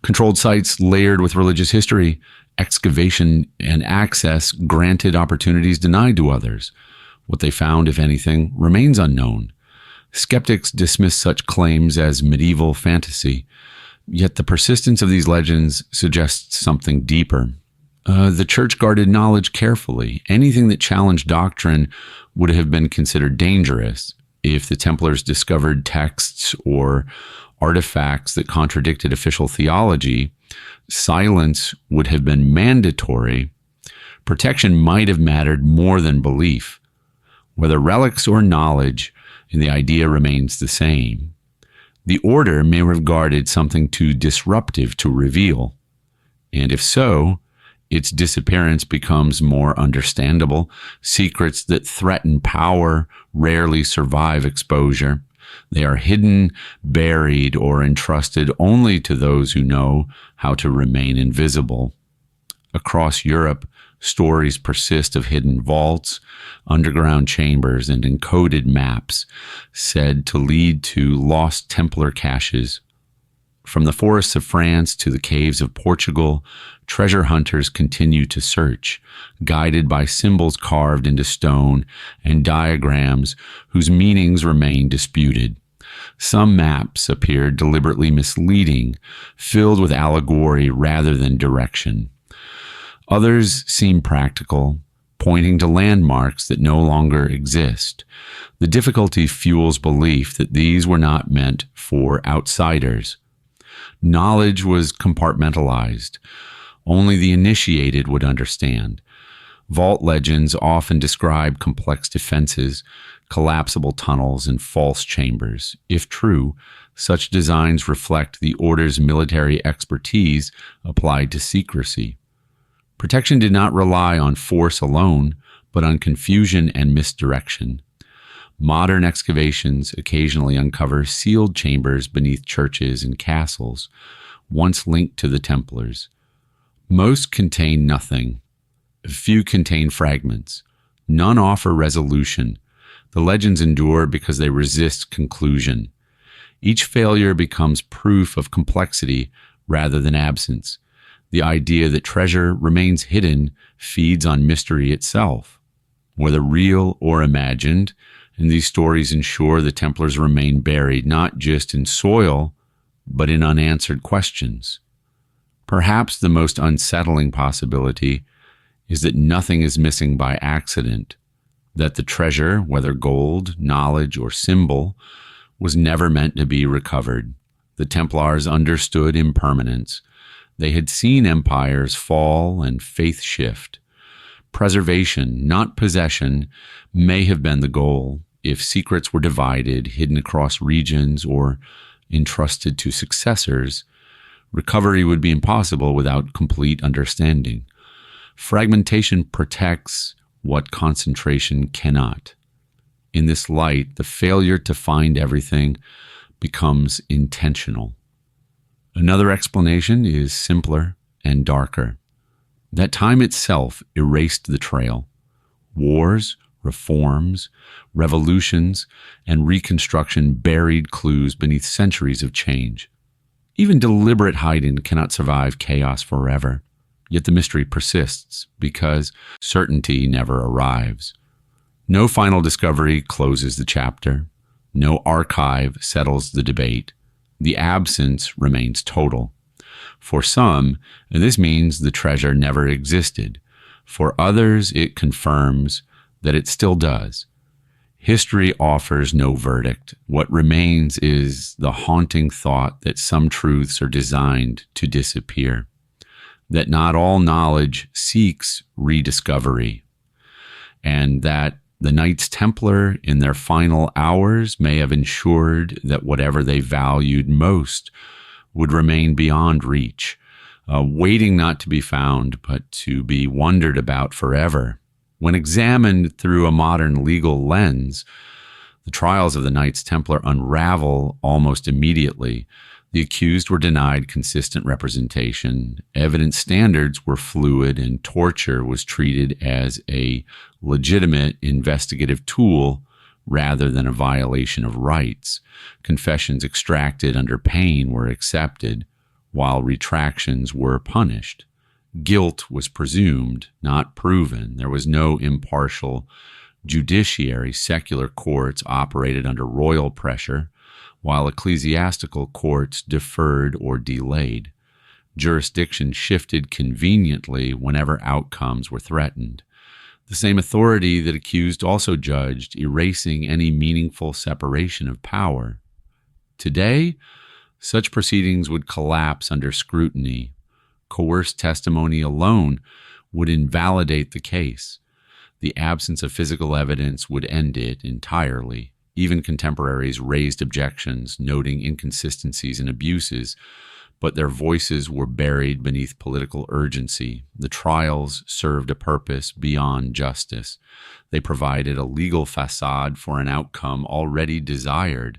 controlled sites layered with religious history. Excavation and access granted opportunities denied to others. What they found, if anything, remains unknown. Skeptics dismiss such claims as medieval fantasy, yet the persistence of these legends suggests something deeper. The church guarded knowledge carefully. Anything that challenged doctrine would have been considered dangerous. If the Templars discovered texts or artifacts that contradicted official theology, silence would have been mandatory. Protection might have mattered more than belief. Whether relics or knowledge, and the idea remains the same. The order may have guarded something too disruptive to reveal, and if so, its disappearance becomes more understandable. Secrets that threaten power rarely survive exposure. They are hidden, buried, or entrusted only to those who know how to remain invisible. Across Europe, stories persist of hidden vaults, underground chambers, and encoded maps said to lead to lost Templar caches. From the forests of France to the caves of Portugal, treasure hunters continue to search, guided by symbols carved into stone and diagrams whose meanings remain disputed. Some maps appear deliberately misleading, filled with allegory rather than direction. Others seem practical, pointing to landmarks that no longer exist. The difficulty fuels belief that these were not meant for outsiders. Knowledge was compartmentalized. Only the initiated would understand. Vault legends often describe complex defenses, collapsible tunnels, and false chambers. If true, such designs reflect the Order's military expertise applied to secrecy. Protection did not rely on force alone, but on confusion and misdirection. Modern excavations occasionally uncover sealed chambers beneath churches and castles, once linked to the Templars. Most contain nothing. Few contain fragments. None offer resolution. The legends endure because they resist conclusion. Each failure becomes proof of complexity rather than absence. The idea that treasure remains hidden feeds on mystery itself. Whether real or imagined, and these stories ensure the Templars remain buried not just in soil, but in unanswered questions. Perhaps the most unsettling possibility is that nothing is missing by accident, that the treasure, whether gold, knowledge, or symbol, was never meant to be recovered. The Templars understood impermanence. They had seen empires fall and faith shift. Preservation, not possession, may have been the goal. If secrets were divided, hidden across regions, or entrusted to successors, recovery would be impossible without complete understanding. Fragmentation protects what concentration cannot. In this light, the failure to find everything becomes intentional. Another explanation is simpler and darker. That time itself erased the trail. Wars, reforms, revolutions, and reconstruction buried clues beneath centuries of change. Even deliberate hiding cannot survive chaos forever. Yet the mystery persists because certainty never arrives. No final discovery closes the chapter. No archive settles the debate. The absence remains total. For some, this means the treasure never existed. For others, it confirms that it still does. History offers no verdict. What remains is the haunting thought that some truths are designed to disappear, that not all knowledge seeks rediscovery, and that the Knights Templar in their final hours may have ensured that whatever they valued most would remain beyond reach, waiting not to be found, but to be wondered about forever. When examined through a modern legal lens, the trials of the Knights Templar unravel almost immediately. The accused were denied consistent representation, evidence standards were fluid, and torture was treated as a legitimate investigative tool rather than a violation of rights. Confessions extracted under pain were accepted, while retractions were punished. Guilt was presumed, not proven. There was no impartial judiciary. Secular courts operated under royal pressure, while ecclesiastical courts deferred or delayed. Jurisdiction shifted conveniently whenever outcomes were threatened. The same authority that accused also judged, erasing any meaningful separation of power. Today, such proceedings would collapse under scrutiny. Coerced testimony alone would invalidate the case. The absence of physical evidence would end it entirely. Even contemporaries raised objections, noting inconsistencies and abuses, but their voices were buried beneath political urgency. The trials served a purpose beyond justice. They provided a legal facade for an outcome already desired.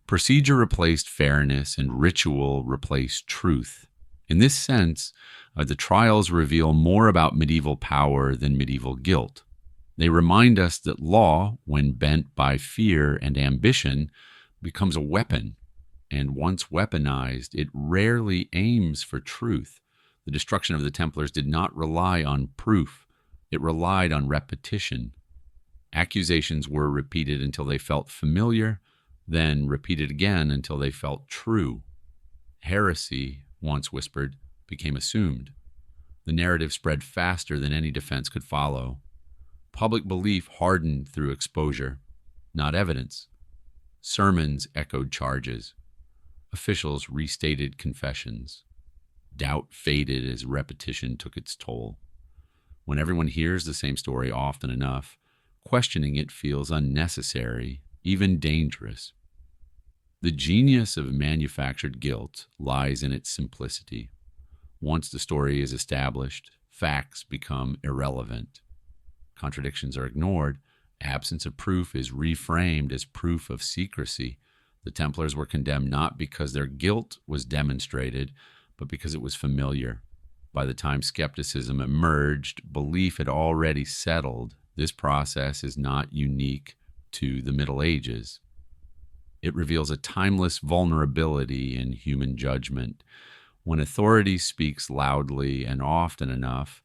Procedure replaced fairness, and ritual replaced truth. In this sense, the trials reveal more about medieval power than medieval guilt. They remind us that law, when bent by fear and ambition, becomes a weapon, and once weaponized, it rarely aims for truth. The destruction of the Templars did not rely on proof. It relied on repetition. Accusations were repeated until they felt familiar, then repeated again until they felt true. Heresy, once whispered, became assumed. The narrative spread faster than any defense could follow. Public belief hardened through exposure, not evidence. Sermons echoed charges. Officials restated confessions. Doubt faded as repetition took its toll. When everyone hears the same story often enough, questioning it feels unnecessary, even dangerous. The genius of manufactured guilt lies in its simplicity. Once the story is established, facts become irrelevant. Contradictions are ignored. Absence of proof is reframed as proof of secrecy. The Templars were condemned not because their guilt was demonstrated, but because it was familiar. By the time skepticism emerged, belief had already settled. This process is not unique to the Middle Ages. It reveals a timeless vulnerability in human judgment. When authority speaks loudly and often enough,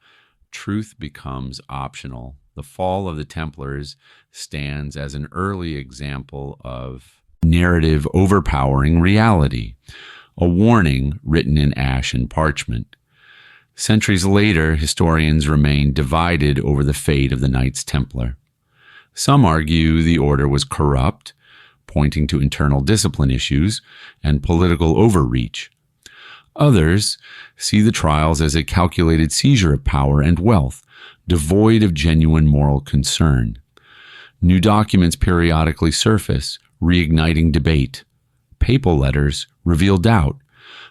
truth becomes optional. The fall of the Templars stands as an early example of narrative overpowering reality, a warning written in ash and parchment. Centuries later, historians remain divided over the fate of the Knights Templar. Some argue the order was corrupt, pointing to internal discipline issues and political overreach. Others see the trials as a calculated seizure of power and wealth, devoid of genuine moral concern. New documents periodically surface, reigniting debate. Papal letters reveal doubt.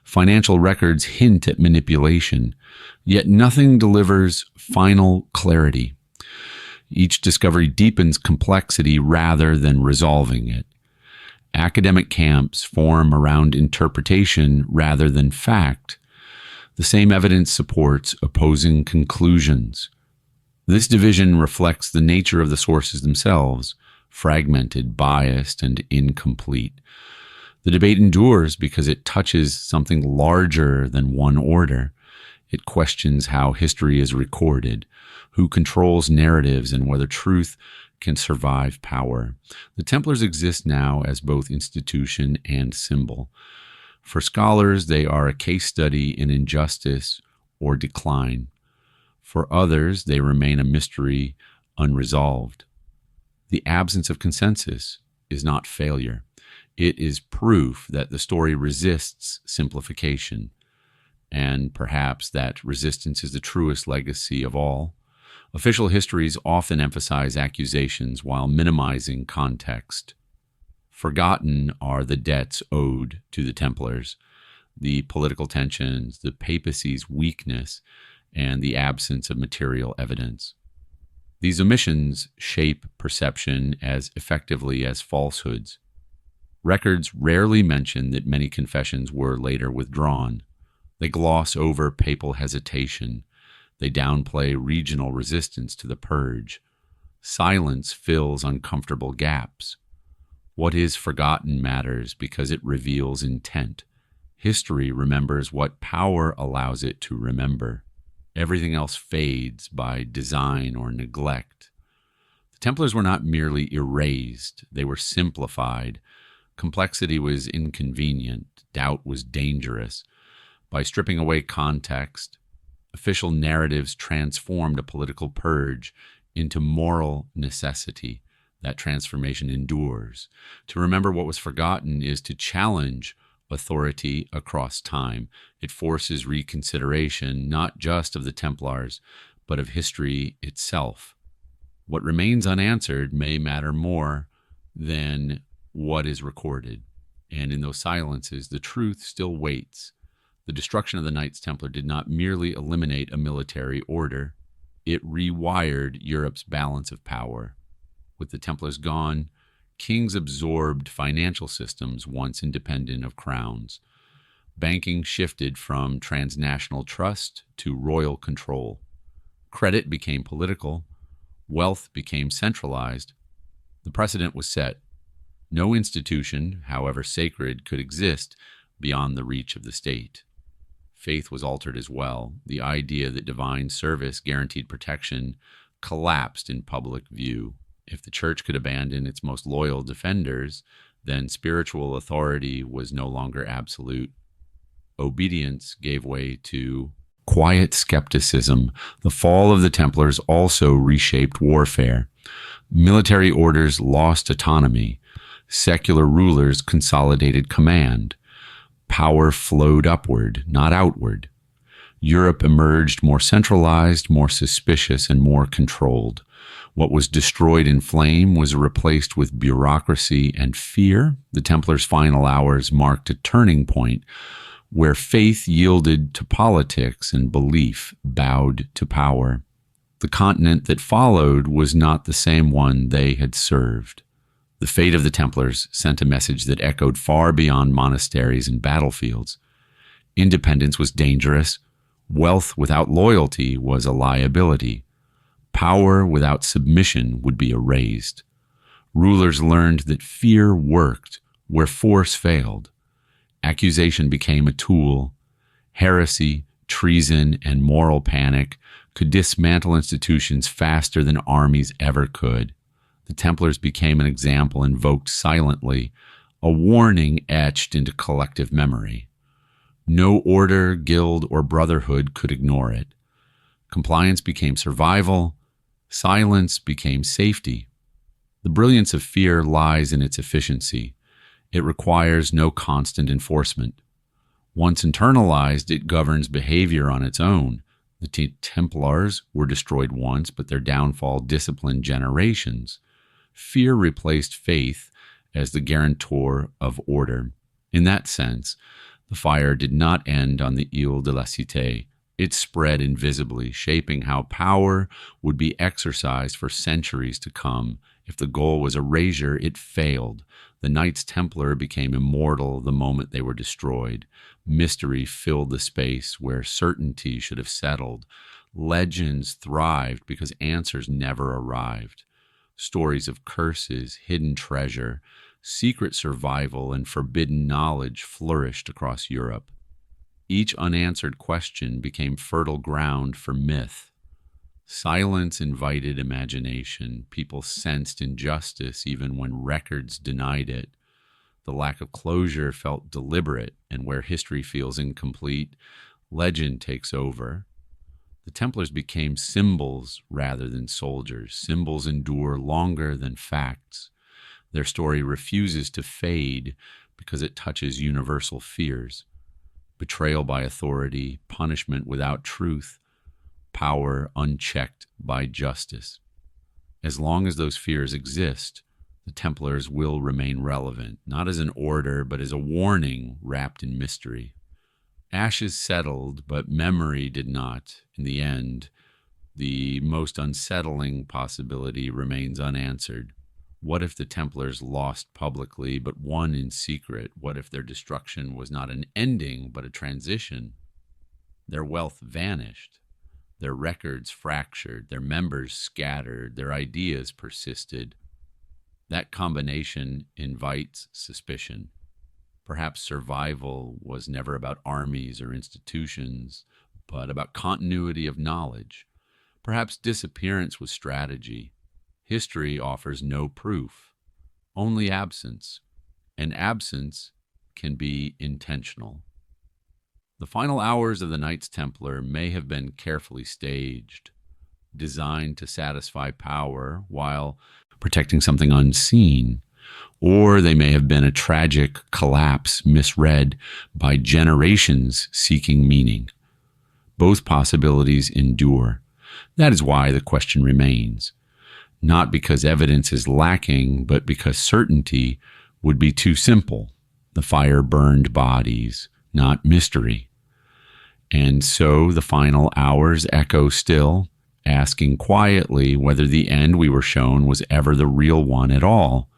Financial records hint at manipulation, yet nothing delivers final clarity. Each discovery deepens complexity rather than resolving it. Academic camps form around interpretation rather than fact. The same evidence supports opposing conclusions. This division reflects the nature of the sources themselves, fragmented, biased, and incomplete. The debate endures because it touches something larger than one order. It questions how history is recorded, who controls narratives, and whether truth can survive power. The Templars exist now as both institution and symbol. For scholars, they are a case study in injustice or decline. For others, they remain a mystery unresolved. The absence of consensus is not failure. It is proof that the story resists simplification, and perhaps that resistance is the truest legacy of all. Official histories often emphasize accusations while minimizing context. Forgotten are the debts owed to the Templars, the political tensions, the papacy's weakness, and the absence of material evidence. These omissions shape perception as effectively as falsehoods. Records rarely mention that many confessions were later withdrawn. They gloss over papal hesitation. They downplay regional resistance to the purge. Silence fills uncomfortable gaps. What is forgotten matters because it reveals intent. History remembers what power allows it to remember. Everything else fades by design or neglect. The Templars were not merely erased, they were simplified. Complexity was inconvenient, doubt was dangerous. By stripping away context, official narratives transformed a political purge into moral necessity. That transformation endures. To remember what was forgotten is to challenge authority across time. It forces reconsideration, not just of the Templars, but of history itself. What remains unanswered may matter more than what is recorded. And in those silences, the truth still waits. The destruction of the Knights Templar did not merely eliminate a military order, it rewired Europe's balance of power. With the Templars gone, kings absorbed financial systems once independent of crowns. Banking shifted from transnational trust to royal control. Credit became political. Wealth became centralized. The precedent was set. No institution, however sacred, could exist beyond the reach of the state. Faith was altered as well. The idea that divine service guaranteed protection collapsed in public view. If the church could abandon its most loyal defenders, then spiritual authority was no longer absolute. Obedience gave way to quiet skepticism. The fall of the Templars also reshaped warfare. Military orders lost autonomy. Secular rulers consolidated command. Power flowed upward, not outward. Europe emerged more centralized, more suspicious, and more controlled. What was destroyed in flame was replaced with bureaucracy and fear. The Templars' final hours marked a turning point where faith yielded to politics and belief bowed to power. The continent that followed was not the same one they had served. The fate of the Templars sent a message that echoed far beyond monasteries and battlefields. Independence was dangerous. Wealth without loyalty was a liability. Power without submission would be erased. Rulers learned that fear worked where force failed. Accusation became a tool. Heresy, treason, and moral panic could dismantle institutions faster than armies ever could. The Templars became an example invoked silently, a warning etched into collective memory. No order, guild, or brotherhood could ignore it. Compliance became survival. Silence became safety. The brilliance of fear lies in its efficiency. It requires no constant enforcement. Once internalized, it governs behavior on its own. The Templars were destroyed once, but their downfall disciplined generations. Fear replaced faith as the guarantor of order. In that sense, the fire did not end on the Ile de la Cité. It spread invisibly, shaping how power would be exercised for centuries to come. If the goal was erasure, it failed. The Knights Templar became immortal the moment they were destroyed. Mystery filled the space where certainty should have settled. Legends thrived because answers never arrived. Stories of curses, hidden treasure, secret survival, and forbidden knowledge flourished across Europe. Each unanswered question became fertile ground for myth. Silence invited imagination. People sensed injustice even when records denied it. The lack of closure felt deliberate, and where history feels incomplete, legend takes over. The Templars became symbols rather than soldiers. Symbols endure longer than facts. Their story refuses to fade because it touches universal fears. Betrayal by authority, punishment without truth, power unchecked by justice. As long as those fears exist, the Templars will remain relevant, not as an order, but as a warning wrapped in mystery. Ashes settled, but memory did not. In the end, the most unsettling possibility remains unanswered. What if the Templars lost publicly but won in secret? What if their destruction was not an ending but a transition? Their wealth vanished, their records fractured, their members scattered, their ideas persisted. That combination invites suspicion. Perhaps survival was never about armies or institutions, but about continuity of knowledge. Perhaps disappearance was strategy. History offers no proof, only absence, and absence can be intentional. The final hours of the Knights Templar may have been carefully staged, designed to satisfy power while protecting something unseen, or they may have been a tragic collapse misread by generations seeking meaning. Both possibilities endure. That is why the question remains, not because evidence is lacking, but because certainty would be too simple. The fire burned bodies, not mystery. And so the final hours echo still, asking quietly whether the end we were shown was ever the real one at all.